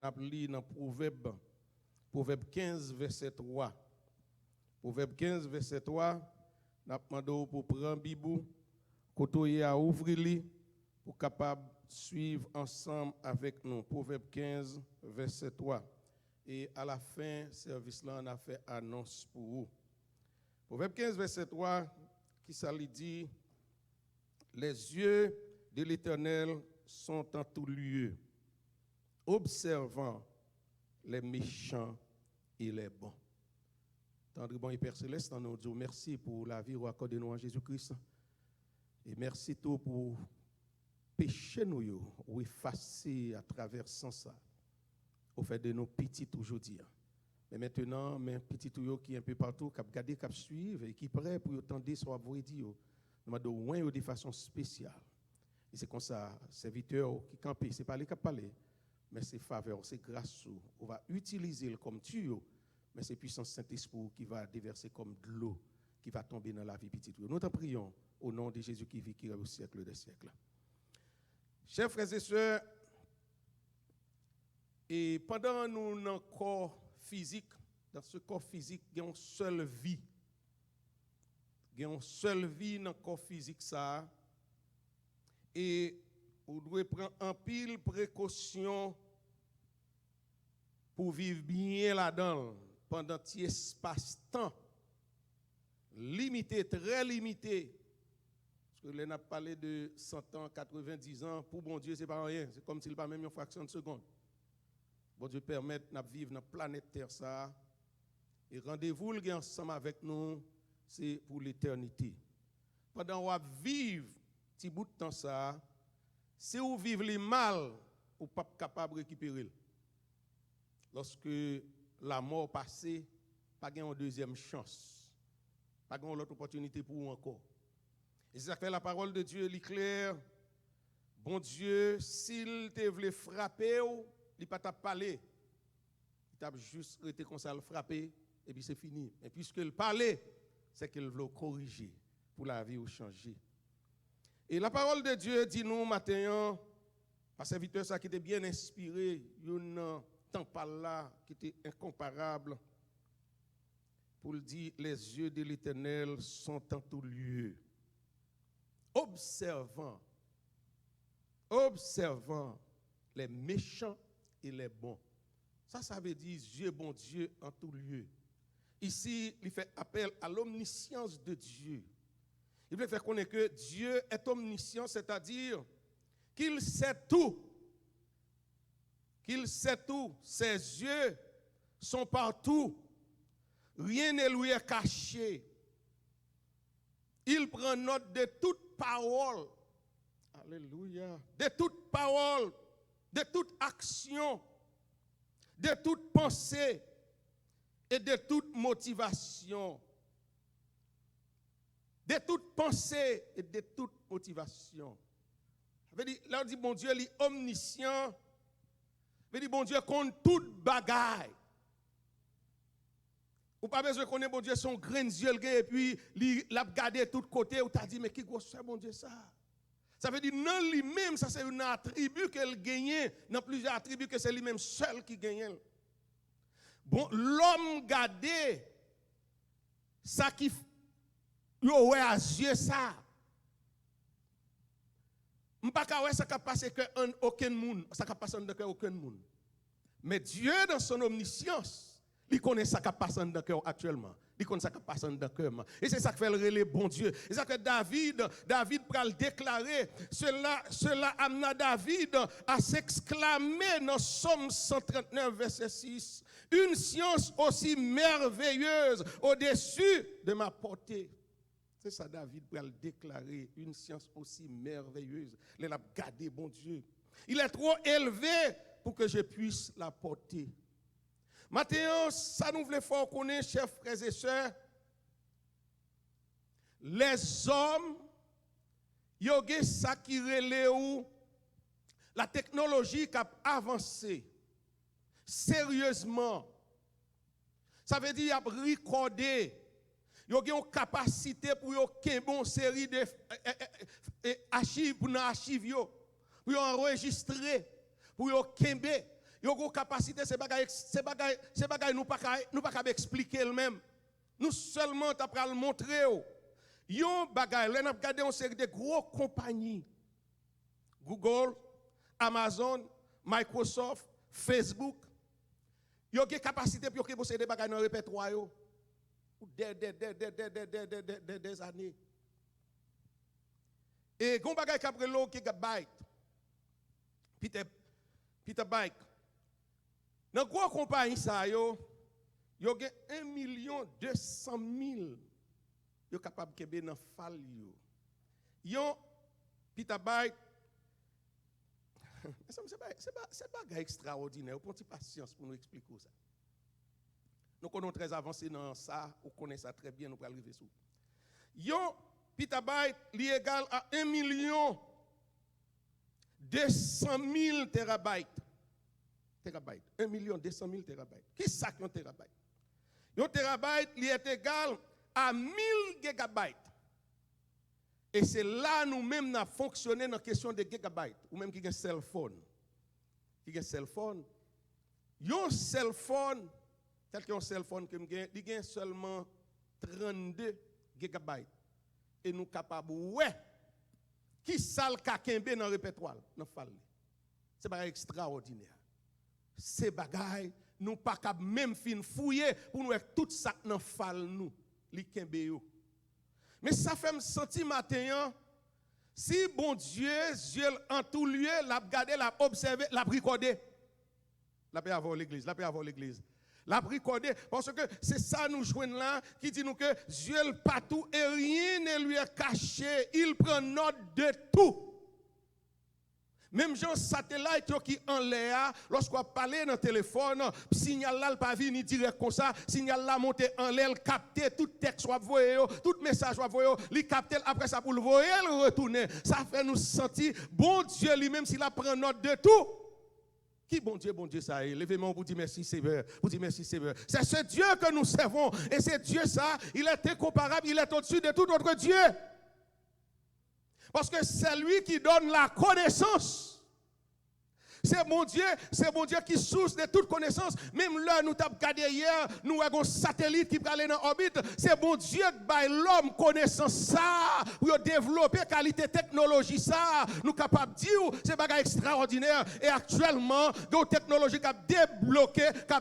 appelé dans Proverbe 15, verset 3. Proverbe 15, verset 3, nous demandons pour prendre Bible, côté à ouvrir pour capable suivre ensemble avec nous. Proverbe 15, verset 3. Et à la fin, service là, on a fait annonce pour vous. Proverbe 15, verset 3, qui ça lui dit, les yeux de l'Éternel sont en tout lieu, observant les méchants et les bons. Tendre bon et Père Céleste, nous disons merci pour la vie accordée nous en Jésus-Christ. Et merci tout pour péché nous ou effacer à travers sans ça. Au fait de nos petits aujourd'hui. Mais maintenant, mes petits qui sont un peu partout, qui regardent, qui suivent et qui sont prêts pour attendre soit vous dire, nous demandons de façon spéciale. Et c'est comme ça, serviteur qui campent, ce n'est pas les qui parlent, mais c'est faveur, c'est grâce. On va utiliser comme tuyau, mais c'est puissance Saint-Esprit qui va déverser comme de l'eau, qui va tomber dans la vie petite. Nous t'en prions au nom de Jésus qui vit, qui est au siècle des siècles. Chers frères et sœurs, et pendant nous dans le corps physique, dans ce corps physique, il y a une seule vie. Il y a une seule vie dans le corps physique, ça. Et vous devez prendre un pile précaution pour vivre bien là-dedans pendant un espace-temps limité, très limité. Parce que là, on a parlé de 100 ans, 90 ans. Pour bon Dieu, ce n'est pas rien. C'est comme s'il n'y a pas même une fraction de seconde. Bon Dieu permet de vivre dans la planète Terre. Ça. Et rendez-vous ensemble avec nous, c'est pour l'éternité. Pendant qu'on vivre petit bout de temps, ça, si vous vivez les mal, vous n'êtes pas capable de récupérer. Lorsque la mort passe, pas une deuxième chance. Pas une autre opportunité pour vous encore. Et c'est ça que fait la parole de Dieu, l'éclair. Bon Dieu, s'il te voulait frapper, il n'a pas t'a parlé. Il t'a juste été comme ça, le frapper, et puis c'est fini. Mais puisqu'il parlait, c'est qu'il veut corriger pour la vie ou changer. Et la parole de Dieu dit nous matin, par serviteur ça qui était bien inspiré, un temps par là qui était incomparable, pour le dire, les yeux de l'Éternel sont en tout lieu, observant les méchants et les bons. Ça veut dire Dieu, bon Dieu, en tout lieu. Ici, il fait appel à l'omniscience de Dieu. Il veut faire connaître que Dieu est omniscient, c'est-à-dire qu'il sait tout. Qu'il sait tout. Ses yeux sont partout. Rien ne lui est caché. Il prend note de toute parole. Alléluia. De toute parole, de toute action, de toute pensée et de toute motivation. De toute pensée et de toute motivation. Là, on dit, bon Dieu, il est omniscient. On dit, bon Dieu, compte toute bagaille. Ou pas besoin de connaître, bon Dieu, son grain de yeux, et puis il a gardé de tous côtés, ou t'as dit, mais qui gros c'est, bon Dieu, ça? Ça veut dire, non, lui-même, ça c'est un attribut qu'elle gagne, dans plusieurs attributs que c'est lui-même seul qui gagne. Bon, l'homme gardé, ça qui yo ouais à yeux ça. M'pas ka ouais ça ka passer que aucun monde, ça ka passer dans cœur aucun monde. Mais Dieu dans son omniscience, il connaît ça qui passe dans cœur actuellement. Il connaît ça qui passe dans cœur. Et c'est ça qui fait le relais bon Dieu. Et c'est ça que David pour le déclarer, cela amena David à s'exclamer dans Somme 139 verset 6, une science aussi merveilleuse au-dessus de ma portée. C'est ça David pour le déclarer, une science aussi merveilleuse. Il a gardé bon Dieu. Il est trop élevé pour que je puisse la porter. Maintenant, ça nous voulait faire connaître, chers frères et sœurs, les hommes, ils ont ça qui relève la technologie qui a avancé sérieusement. Ça veut dire qu'ils ont recordé, ils ont une capacité pour une bonne série d'archives pour enregistrer, pour kembe. Yo une capacité, c'est bagay nous pas expliquer eux-mêmes. Nous seulement t'apprends le montrer. Yon bagay, là n'a regardé une série de gros compagnies. Google, Amazon, Microsoft, Facebook. Yo une capacité pour posséder des bagages dans le répertoire yo. Des années. Et gon bagay kapre lo gigabyte. Peter Byte. Dans gros compagnie ça yo gen 1,200,000 yo capable kebe dans fal yo. Yon Peter Byte c'est pas extraordinaire, on prend patience pour nous expliquer ça. Nous connaissons très avancé dans ça, on connaît ça très bien, nous pouvons arriver sur. Yon petabyte li égal à 1,200,000 terabytes. 1,200,000 terabytes. Qui ça qu'un terabyte? Un terabyte li est égal à 1000 gigabytes. Et c'est là nous-mêmes nous fonctionné dans la question de gigabytes. Ou même qui a un cell phone. Qui a un cell phone. Un cell phone, tel qu'un cell phone que il a seulement 32 gigabytes. Et nous sommes capables, ouais, qui ça le kakembe dans le répertoire, dans le fall. C'est pas extraordinaire. C'est bagaille, nous pas capable même fin fouiller pour nous tout ça dans le fall nous, li kembe yo. Mais ça fait me sentir matin, si bon Dieu en tout lieu, l'a regardé, l'a observé, l'a recordé. La paix avoir l'église, la paix avoir l'église. L'a recordé parce que c'est ça nous jouons là qui dit nous que Dieu le partout et rien ne lui est caché, il prend note de tout. Même gens satellite qui en l'air, lorsqu'on parle dans le téléphone, signal là pas venir direct comme ça, signal là monter en l'air, capter tout texte soit voyer, tout message soit voyer, li capter après ça pour le voyer, le retourner. Ça fait nous sentir bon Dieu lui-même s'il a prend note de tout. Qui bon Dieu ça est. Levez-moi pour dire merci Seigneur, pour dire merci Seigneur. C'est ce Dieu que nous servons et c'est Dieu ça, il est incomparable, il est au-dessus de tout autre Dieu. Parce que c'est lui qui donne la connaissance. C'est mon Dieu qui source de toute connaissance. Même là, nous avons regardé hier, nous avons un satellite qui peut aller dans l'orbite. C'est mon Dieu qui baille l'homme connaissance ça, pour développer qualité technologie ça. Nous sommes capables de dire, c'est bagage extraordinaire. Et actuellement, la technologie qui a débloqué, qui a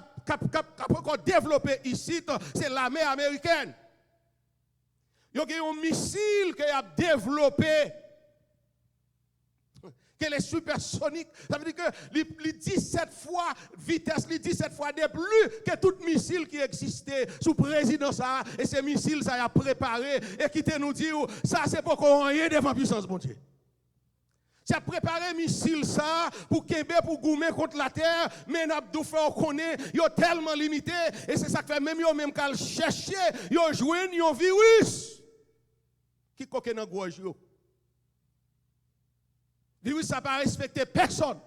développé ici, c'est l'armée américaine. Il y a un missile qui a développé, qui est supersonique. Ça veut dire que les 17 fois vitesse, les 17 fois de plus que tout missile qui existait sous présidence. Et ces missiles, ça a préparé. Et qui te nous dit, ça c'est pour qu'on rien devant puissance, mon Dieu. Ça a préparé missile ça pour Québec, pour goumer contre la terre, mais nous faisons connaître, ils sont tellement limités. Et c'est ça que fait même eux même qu'à chercher, ils ont joué un virus qui coque dans gorge yo. Virus ça pas respecter personne.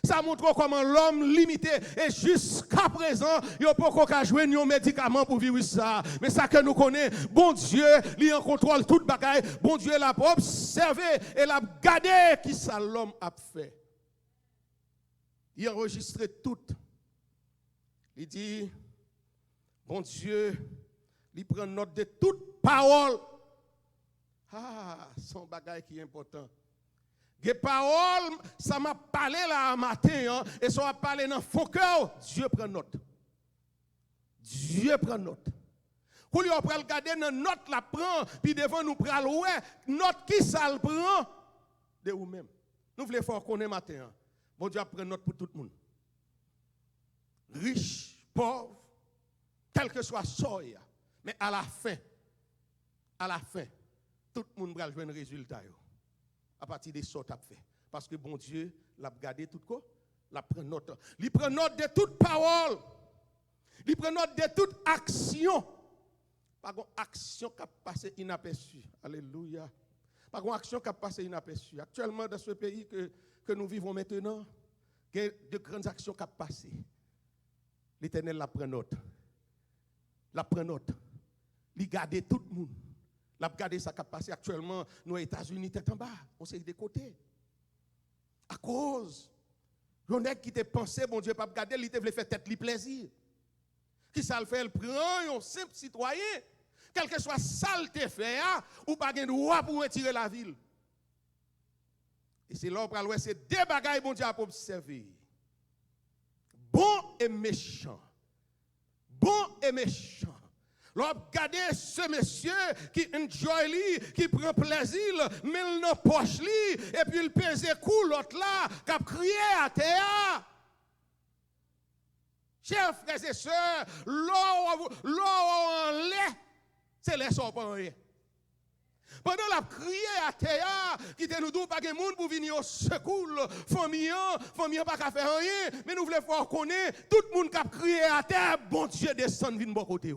Ça montre comment l'homme limité et jusqu'à présent, il n'y a pas qu'à jouer un médicament pour virus ça. Mais ça que nous connaissons, bon Dieu, il en contrôle toute bagaille. Bon Dieu l'a observé et l'a gardé qui ça l'homme a fait. Il a enregistré tout. Il dit, bon Dieu, il prend note de toute parole. Ah, son bagaille qui est important. Des paroles, ça m'a parlé là un matin, et ça m'a parlé dans fond cœur. Dieu prend note. Dieu prend note. Quand on prend regarder dans note la prend, puis devant nous prend ouais, note qui ça le prend de vous-même. Nous voulons faire connaître matin. Bon Dieu prend note pour tout le monde. Riche, pauvre, quel que soit soya, mais à la fin, tout le monde va jouer un résultat. À partir de ce que tu as fait. Parce que bon Dieu l'a gardé tout quoi? L'a prend note. Il prend note de toute parole. Il prend note de toute action. Pas une action qui a passé inaperçue. Alléluia. Pas une action qui a passé inaperçue. Actuellement, dans ce pays que nous vivons maintenant, il y a de grandes actions qui ont passé. L'Éternel la prend note. La prend note. Il garde tout le monde. La regardé ça qui a passé actuellement, nous aux États-Unis, tête en bas, on s'est des côtés. À cause On est qui te pensé, bon Dieu, pas regarder, il te voulait faire tête li plaisir. Qui ça le fait, il prend un simple citoyen, quel que soit saleté fait, ou pas de droit pour retirer la ville. Et c'est là où c'est deux bagailles, bon Dieu, à observer. Bon et méchant. Bon et méchant. Regardez ce monsieur qui enjoy lui, qui prend plaisir, mais il n'a pas poche lui, et puis il pèse coup l'autre là, qui a crié à terre. Chers frères et sœurs, l'eau en lait, c'est les sorts pas rien. Pendant la crié à terre, qui te nous dit pas de monde pour venir au secours, famille pas qu'à faire rien, mais nous voulons faire connaître tout le monde qui a crié à terre, bon Dieu descend vinn bon côté.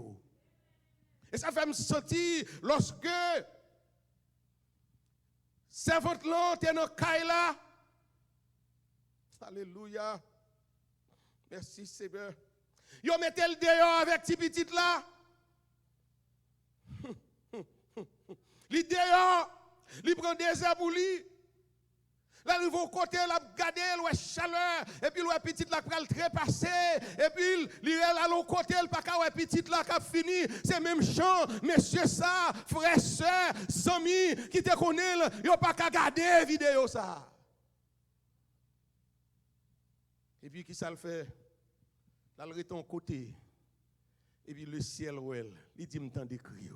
Et ça fait me sentir lorsque servante là t'es dans caille là. Alléluia. Merci Seigneur. Yo mettez le dehors avec petit petit là. Li dehors, li prend des heures pour lui. Là, il va au côté, il a gardé, il a chaleur, et puis il a petit là qui a trépassé, et puis il a l'autre côté, il pas qu'à petit là qui a fini, c'est même chant, monsieur ça, frère, soeur, amis qui te connaissent, il pas qu'à garder vidéo ça. Et puis qui ça le fait? Là, il est en côté, et puis le ciel, il dit, m'tend de crier.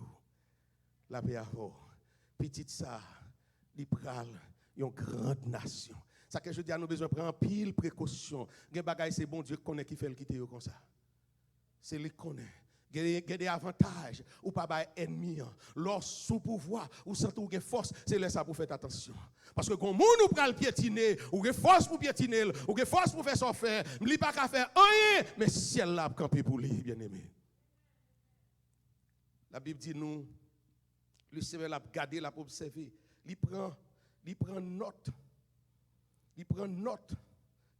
La paix à vous. Petite ça, il pral. Une grande nation. Ça que je dis à nous besoin de prendre pile précaution. Gen bagay c'est bon Dieu connaît qui fait le quitter comme ça. C'est lui connaît. Gen des avantages ou pas bay ennemi. Lors sous pouvoir ou sans tout gen force, c'est là ça pour faire attention. Parce que quand moun ou pral piétiner, ou gen force pour piétiner, ou gen force pour faire son faire, li pas qu'à faire rien, mais ciel là camper pour lui, bien-aimé. La Bible dit nous le Seigneur l'a gardé, l'a observé, il prend note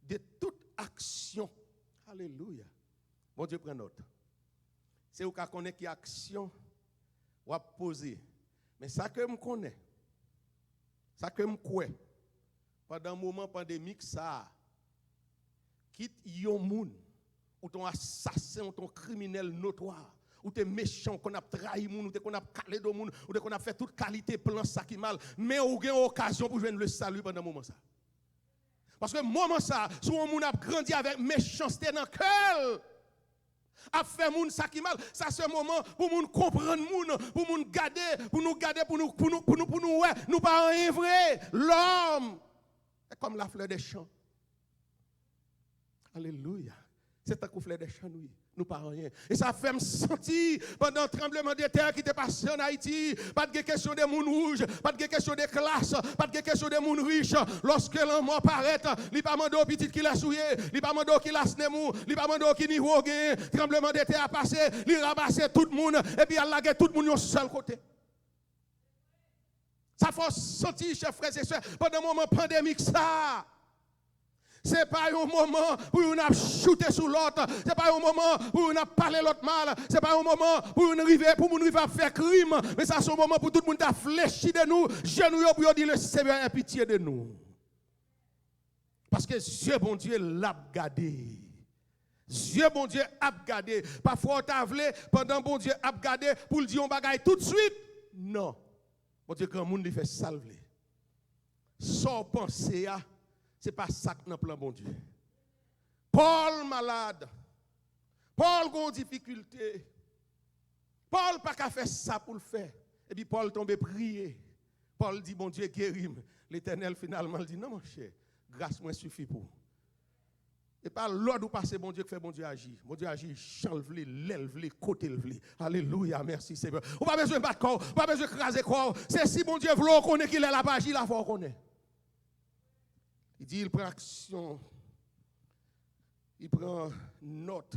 de toute action. Alléluia. Bon Dieu prend note. C'est où qu'on connaît qui action ou à poser. Mais ça que je connais, ça que je crois, pendant un moment pandémique, ça, quitte yon moun, ou ton assassin, ou ton criminel notoire, ou t'es méchant, qu'on a trahi moun, ou t'es qu'on a calé de moun, ou t'es qu'on a fait toute qualité plan ça qui mal, mais ou gen occasion pour joindre le salut pendant un moment ça. Parce que moment ça, soit moun a grandi avec méchanceté dans le cœur, a fait moun ça qui mal, ça c'est un moment pour moun comprendre moun, pour moun garder, pour nous ouais, nous pas rien vrai. L'homme est comme la fleur des champs. Alléluia. C'est un coup fleur des champs nous pas rien. Et ça fait me sentir pendant le tremblement de terre qui était passé en Haïti, pas de question de moun rouge, pas de question de classe, pas de question de moun riche. Lorsque l'homme apparaît, il pas mandé au petit qui l'a souillé, il pas mandé au qui l'a snemou, il pas mandé au qui niveau gain, tremblement de terre a passé, il ramasse tout le monde et puis il a lagué tout le monde au seul côté. Ça fait sentir, chers frères et sœurs, pendant un moment pandémique ça. Ce n'est pas un moment pour nous shooter sur l'autre. Ce n'est pas un moment pour nous parler l'autre mal. Ce n'est pas un moment pour nous arriver à faire crime. Mais c'est un moment pour tout le monde à fléchir de nous. Genoux pour dire le Seigneur a pitié de nous. Parce que Dieu, bon Dieu, l'a gardé. Dieu, bon Dieu, a gardé. Parfois, on t'a voulu, pendant bon Dieu, a gardé pour le dire on bagaille tout de suite. Non. Bon Dieu, quand le monde fait salver. Sans penser à. Ce n'est pas ça que nous plan bon Dieu. Paul malade. Paul a une difficulté. Paul n'a pas fait ça pour le faire. Et puis Paul tombe prier. Paul dit, bon Dieu, guéris-moi. L'Éternel finalement dit, non mon cher, grâce moi suffit pour. Et pas l'ordre où passer, bon Dieu, que fait bon Dieu agir. Bon Dieu agit, change, l'élève, côté le. Alléluia, merci Seigneur. On n'a pas besoin de battre corps, on n'a pas besoin de craser corps. C'est si bon Dieu veut, on connaît qu'il est là-bas, agir, là, on connaît. Il dit, il prend action, il prend note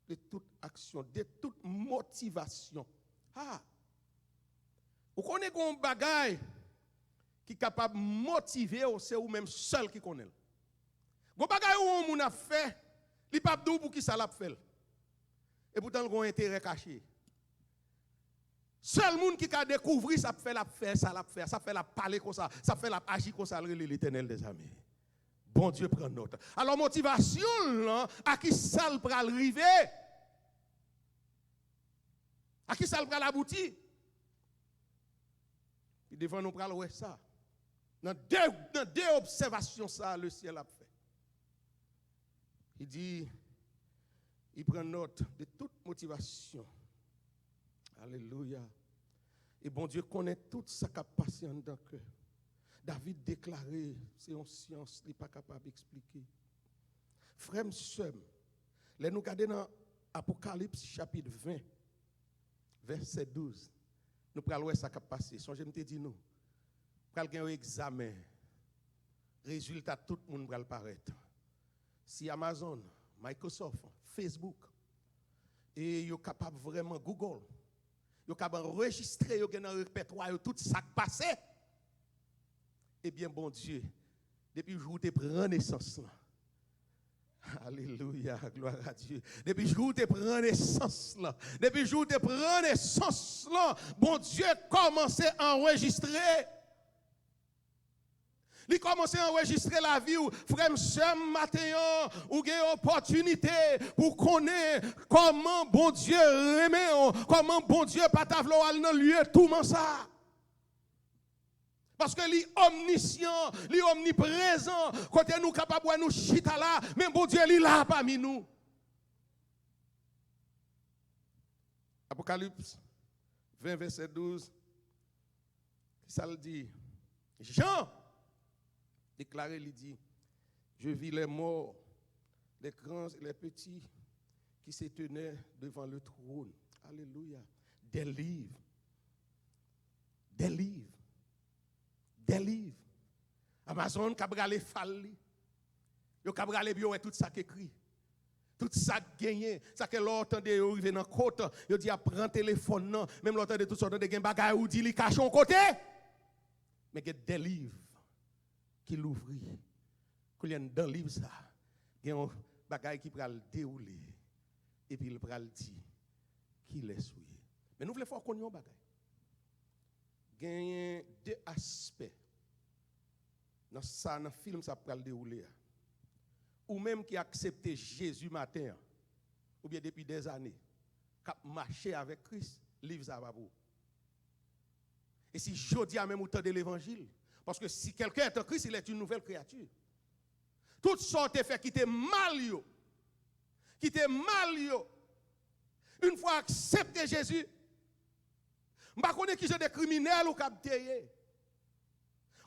de toute action, de toute motivation. Ah, vous connaissez un bagage qui est capable de motiver, c'est vous-même seul qui connaît. Un bagage où on a fait, il n'est pas pour qui ça l'a fait. Et pourtant, il y a un intérêt caché. Seul monde qui a découvert ça fait la parler comme ça, ça fait la agir comme ça, l'Éternel des amis. bon Dieu prend note. Alors, motivation, là, à qui ça le pral arriver? À qui ça le pral aboutir? Puis devant nous pral ouais ça. Dans deux observations, ça, le ciel a fait. Il dit, il prend note de toute motivation. Alléluia. Et bon Dieu connaît tout ça qui a passé en dedans cœur. David déclaré, c'est une science, il n'est pas capable d'expliquer. Frère, sœur, les nous regardons dans Apocalypse chapitre 20, verset 12. Nous prenons voir ça qui a passé. Je me dit nous. Nous prenons un examen. Résultat, tout le monde va le paraître. Si Amazon, Microsoft, Facebook, et vous êtes capable vraiment Google, vous êtes capable enregistrer dans le répertoire tout ça qui passe, eh bien, bon Dieu, depuis le jour où tu prends naissance là, alléluia, gloire à Dieu. Depuis le jour où tu prends naissance là, depuis le jour où tu prends naissance là, bon Dieu commence à enregistrer. Il commence à enregistrer la vie où frère Monsieur matin ou gagne opportunité pour connaître comment bon Dieu remet, comment bon Dieu pas ta vouloir dans lieu tout ça. Parce que lui omniscient, lui omniprésent, quand nous capable de nous chita là, mais bon Dieu il là parmi nous. Apocalypse 20 verset 12. Ça le dit. Jean déclaré, il dit, je vis les morts, les grands et les petits qui se tenaient devant le trône. Alléluia. Des livres. Des livres. Des livres. Amazon, Cabrale Falli. Yo Cabrale bio et tout ça qui écrit. Tout ça gagné. Ça que l'autre de arriver dans côte, yo dit prend téléphone non, même l'autre de tout sorte de gain bagaille ou dit li cache en côté. Mais il y a des livres qui l'ouvrit. Qu'il y a dans le livre ça, il y a un bagaille qui pral dérouler et puis il pral dire qu'il est souillé. Mais nous voulons faire qu'on y a bagaille. Il y a deux aspects dans ça, dans le film, ça pral dérouler. Ou même qui accepte Jésus matin, ou bien depuis des années, qui a marché avec Christ, livre ça va vous. Et si je dis à même autant de l'évangile, parce que si quelqu'un est en Christ, il est une nouvelle créature. Toutes sortes de faits qui étaient mal, une fois accepté Jésus, je ne connais pas qui sont des criminels ou captés.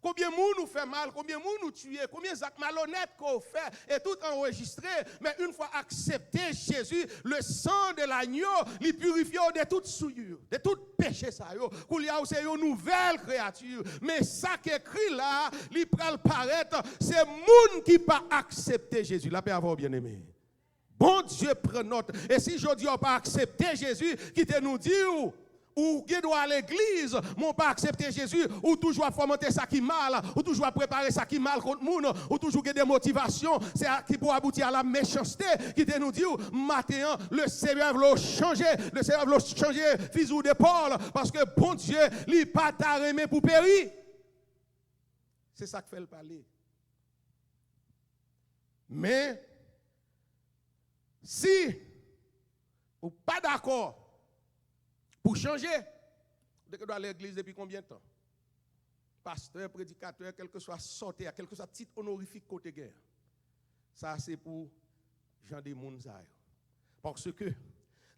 Combien de monde nous fait mal, combien de monde nous tue, combien d'actes malhonnêtes qu'on fait, et tout enregistré. Mais une fois accepté Jésus, le sang de l'agneau, il purifie de toute souillure, de tout péché. Qu'il y a aussi une nouvelle créature. Mais ça qui est écrit là, il peut paraître, c'est monde qui pas accepté Jésus. La paix avoir bien aimé. Bon Dieu prend note. Et si je dis on pas accepté Jésus, qui te nous dit ou qui doit à l'église, mon pas accepter Jésus, ou toujours fomenter ça qui mal, ou toujours préparer ça qui mal contre monde, ou toujours des motivations, c'est qui pour aboutir à la méchanceté, qui te nous dit, matin, le Seigneur veut changer, fusil d'épaule, parce que bon Dieu, il pas t'a remis pour périr. C'est ça que fait le parler. Mais, si, ou pas d'accord, pour changer, vous devez aller à l'église depuis combien de temps? Pasteur, prédicateur, quel que soit sorti, quel que soit titre honorifique côté guerre. Ça, c'est pour Jean de Mounzaï. Parce que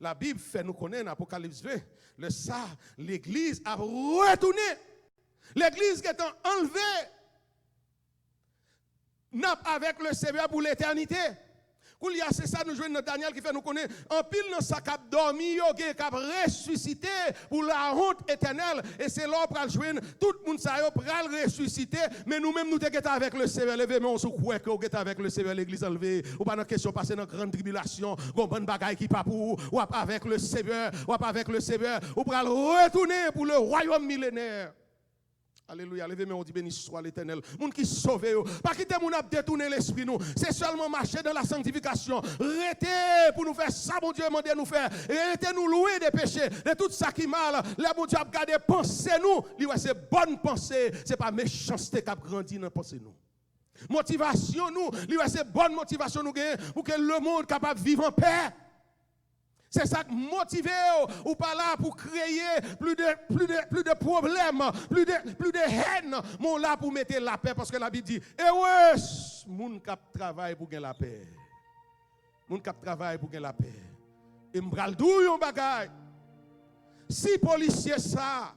la Bible fait nous connaître, Apocalypse 20, l'église a retourné. L'église qui est enlevée n'a avec le Seigneur pour l'éternité. C'est ça nous jouons dans Daniel qui fait nous connaître en pile dans sa cap dormi qui a ressuscité pour la honte éternelle et c'est là pour jouer tout le monde ça pour ressusciter mais nous-mêmes nous sommes avec le Seigneur levé mais on se croit que nous avec le Seigneur l'église enlevée ou pas dans question passer dans grande tribulation gon bonne bagaille qui pas pour ou avec le Seigneur ou pour retourner pour le royaume millénaire. Alléluia, levez moi on dit béni soit l'Éternel. Moun qui sauve yo, pas quitter moun a détourner l'esprit nous. C'est seulement marcher dans la sanctification. Restez pour nous faire ça bon Dieu demande nous faire. Restez nous louer des péchés, de tout ça qui mal. Le bon Dieu a gardé penser nous, lui c'est bonne pensée, c'est pas méchanceté qui a grandi dans penser nous. Motivation nous, c'est bonne motivation nous gagner pour que le monde capable de vivre en paix. C'est ça qui motive ou pas là pour créer plus de problèmes, plus de haine, mais là pour mettre la paix parce que la Bible dit ouais, moun k'ap travaille pour gagner la paix. Moun k'ap travaille pour gagner la paix. Et m'bral dou yon bagay. Si policier ça,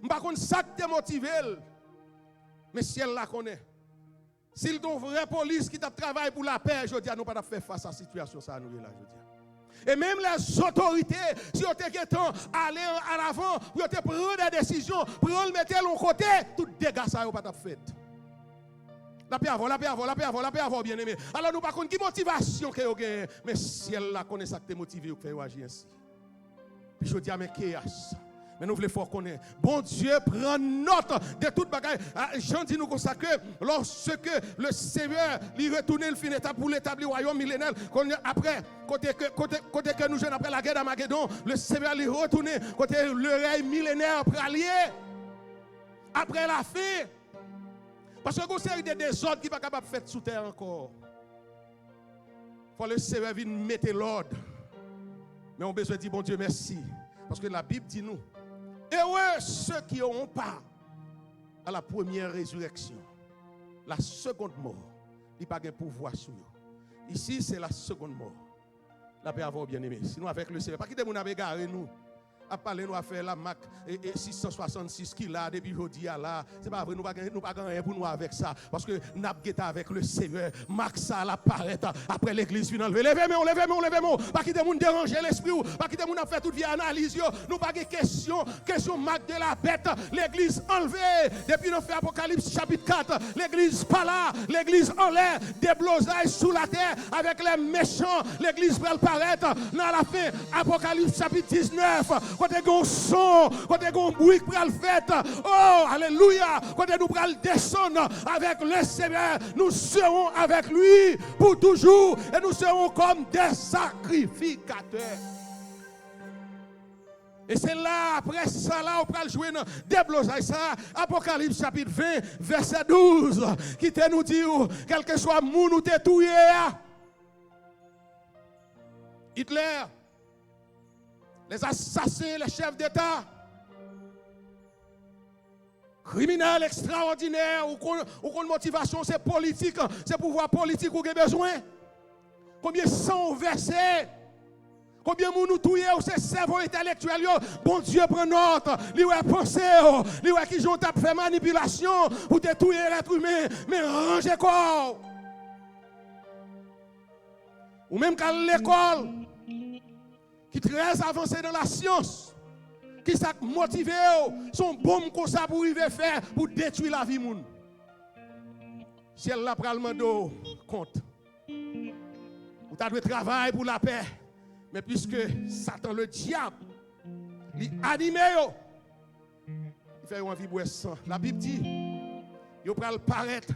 m'pa konn ça te motive, mais ciel la connaît. S'il ton vrai police qui t'a travaillé pour la paix, je dis nous pas faire face à cette situation ça nous là je dis. Et même les autorités, si on était aller à l'avant, pour te prendre des décisions, pour le mettre de l'autre côté, tout dégâts ça pas fait. La paix avant, bien aimé. Alors nous pas contre qui motivation que vous avez, mais si elle la connaît ça que te motivé pour faire agir ainsi. Puis je dis à mes chaos. Mais nous voulons fort connaître. Bon Dieu prend note de toute bagaille. Jean dit nous consacrer lorsque le Seigneur lui retourne le fin étape pour l'établir royaume millénaire. Après, côté que nous jeunes après la guerre d'Armageddon, le Seigneur lui retourne côté le règne millénaire pour allier. Après la fin. Parce que vous avez des désordres qui ne sont pas capables de faire sous terre encore. Il faut le Seigneur vienne mettre l'ordre. Mais on a besoin de dire bon Dieu merci. Parce que la Bible dit nous. Et ouais, ceux qui n'auront pas à la première résurrection, la seconde mort, il n'y a pas de pouvoir sur eux. Ici, c'est la seconde mort. La paix avoir bien aimé. Sinon, avec le Seigneur, pas quitter mon garé nous. À parler, nous à faire la MAC 666 qui là, depuis aujourd'hui là. C'est pas vrai, nous pas rien pour nous avec ça. Parce que nous avons avec le Seigneur. MAC ça l'apparaît après l'église finale. Levez-moi. Pas quitter nous déranger l'esprit. Pas quitter nous faire toute vie analyse. Nous pas de question MAC de la bête. L'église enlevée. Depuis nous fait Apocalypse chapitre 4. L'église pas là. L'église en l'air. Des blosailles sous la terre avec les méchants. L'église va apparaître dans la fin. Apocalypse chapitre 19. Côté gon son, côté gon bruit pour le fait. Oh, alléluia. Côté nous pral descendre avec le Seigneur, nous serons avec lui pour toujours et nous serons comme des sacrificateurs. Et c'est là, après ça, là, on pral jouer dans des blosailles ça. Apocalypse chapitre 20, verset 12, qui te nous dit, quel que soit moun ou te touye. Hitler. Les assassins, les chefs d'État, criminels extraordinaires, ou qu'on motivation, c'est politique, c'est pouvoir politique ou qu'on a besoin. Combien sont versés, combien nous touillons, c'est cerveau intellectuel, bon Dieu prend note, lui a pensé, lui a qui j'ont fait manipulation pour te touiller l'être humain, mais rangez quoi. Ou même qu'à l'école, qui est très avancé dans la science, qui s'est motivé, son bombe comme ça pour arriver faire pour détruire la vie moun. Si elle l'a pris le compte, ou tu as travail pour la paix, mais puisque Satan le diable, il anime, il fait envie de sang. La Bible dit, il va paraître.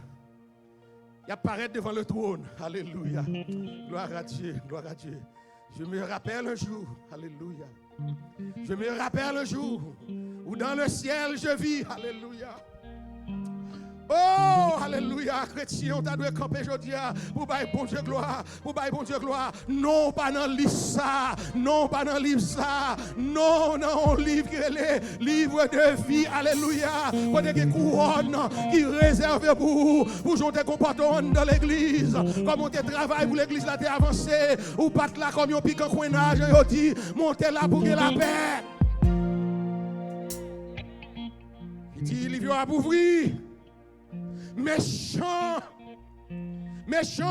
Il apparaît devant le trône. Alléluia. Gloire à Dieu. Gloire à Dieu. Je me rappelle un jour, alléluia. Je me rappelle un jour où dans le ciel je vis, alléluia. Oh, alléluia, chrétien, on t'a dû camper aujourd'hui pour bailler bon Dieu gloire, pour bailler bon Dieu gloire. Non, pas dans le livre ça, non, pas dans le livre ça, non, non, livre qui est le livre de vie, alléluia. Pour des couronnes qui réservent pour jouer des comportements dans l'église. Comme on te travaille pour l'église là, t'es avancé, ou pas là comme on pique un coinage, et on dit, montez là pour que la paix. Il dit, il vient à ouvrir. Méchant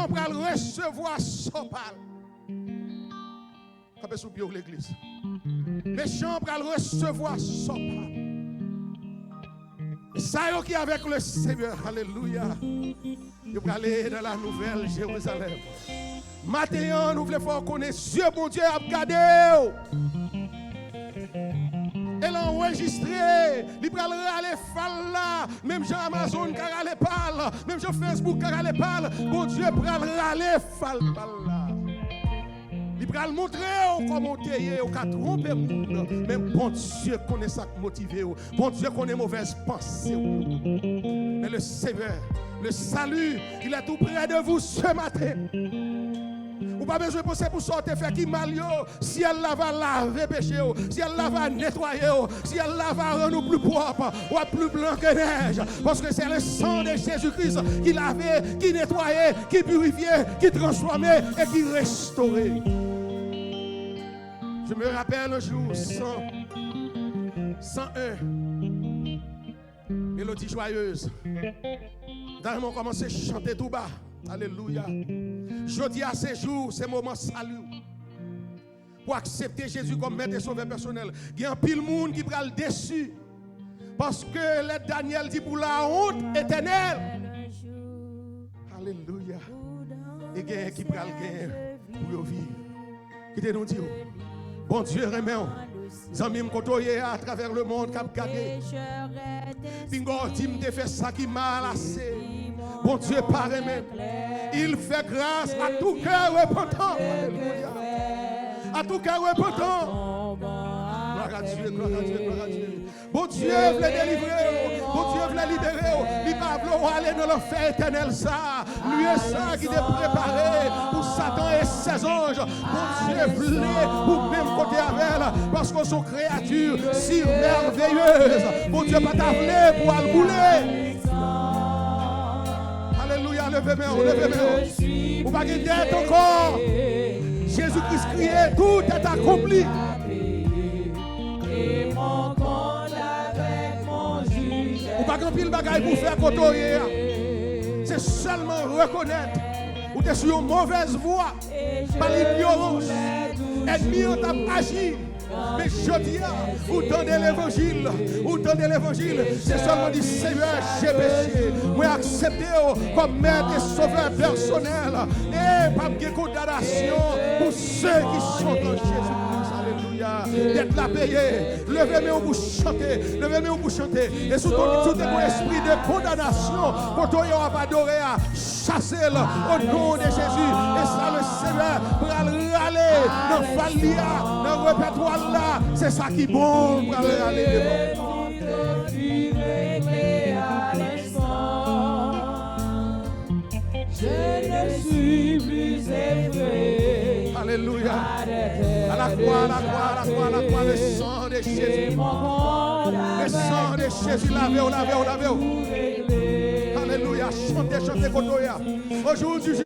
pour recevoir son pal. Capé sous pied l'église. Méchant pour recevoir son pal. Ça y qui avec le Seigneur, alléluia. Il va aller dans la nouvelle Jérusalem. Maintenant, nous voulons faire connaître Dieu, bon Dieu, a regardé. Elle a enregistré, il va aller faire là, même Jean Amazon qui a parle, même Jean Facebook qui a parle, bon Dieu va aller faire là. Il va montrer comment tu es, au cas tromper le monde, même bon Dieu connaît ça qui motive, bon Dieu connaît mauvaise pensée. Mais le Seigneur, Le salut, il est tout près de vous ce matin. Ou pas besoin de penser pour sortir faire qui mal yo. Si elle va laver péché, si elle va nettoyer, si elle va rendre nous plus propres ou plus blanc que neige. Parce que c'est le sang de Jésus-Christ qui lavait, qui nettoyait, qui purifiait, qui transformait et qui restaurait. Je me rappelle un jour, 101, mélodie joyeuse. Dans on commençait à chanter tout bas. Alléluia. Je dis à ces jours, ces moments salut. Pour accepter Jésus comme maître et sauveur personnel. Il y a un pile monde qui va le déçu. Parce que le Daniel dit pour la honte éternelle. Alléluia. Et il y a qui va le gagner pour vivre. Qui te nous dit, bon Dieu remet. Zami m'kotoye à travers le monde cap gagné. Bingo dit me fait ça qui m'a lassé. Bon Dieu paraît même. Il fait grâce à tout cœur repentant. Alléluia. À tout cœur repentant. Gloire à Dieu, gloire à Dieu, gloire à Dieu. Bon Dieu veut délivrer. Bon Dieu veut libérer. Il va vouloir aller dans l'enfer éternel ça. Lui est ça qui est préparé pour Satan et ses anges. Bon Dieu voulait pour même côté avec elle. Parce que son créature si merveilleuse. Bon Dieu pas t'appeler pour aller bouler. Alléluia, levez-moi, levez-moi. Vous pas gagner encore. Jésus-Christ criait, tout est accompli. Vous pas grand pile bagaille pour faire côtoyer. C'est seulement reconnaître ou t'es sur une mauvaise voie par l'ignorance. Ennemi on t'a agi. Mais je dis, vous donnez l'évangile, c'est seulement dit Seigneur, j'ai péché. Moi accepté comme maître et sauveur personnel. Et pas de condamnation pour ceux qui sont en Jésus-Christ. Alléluia. D'être là payé. Levez-moi pour chanter. Levez-moi pour chanter. Et sous tout esprit de condamnation, quand on va pas adorer, chasser au nom de Jésus. Et ça, le Seigneur pour aller dans Falia, dans le répertoire là. C'est ça qui est bon pour aller devant. Je ne suis plus effrayé. Alléluia. À la croix, le sang de Jésus. Le sang de Jésus, lavez. Alléluia. Chantez, Kotoya. Aujourd'hui,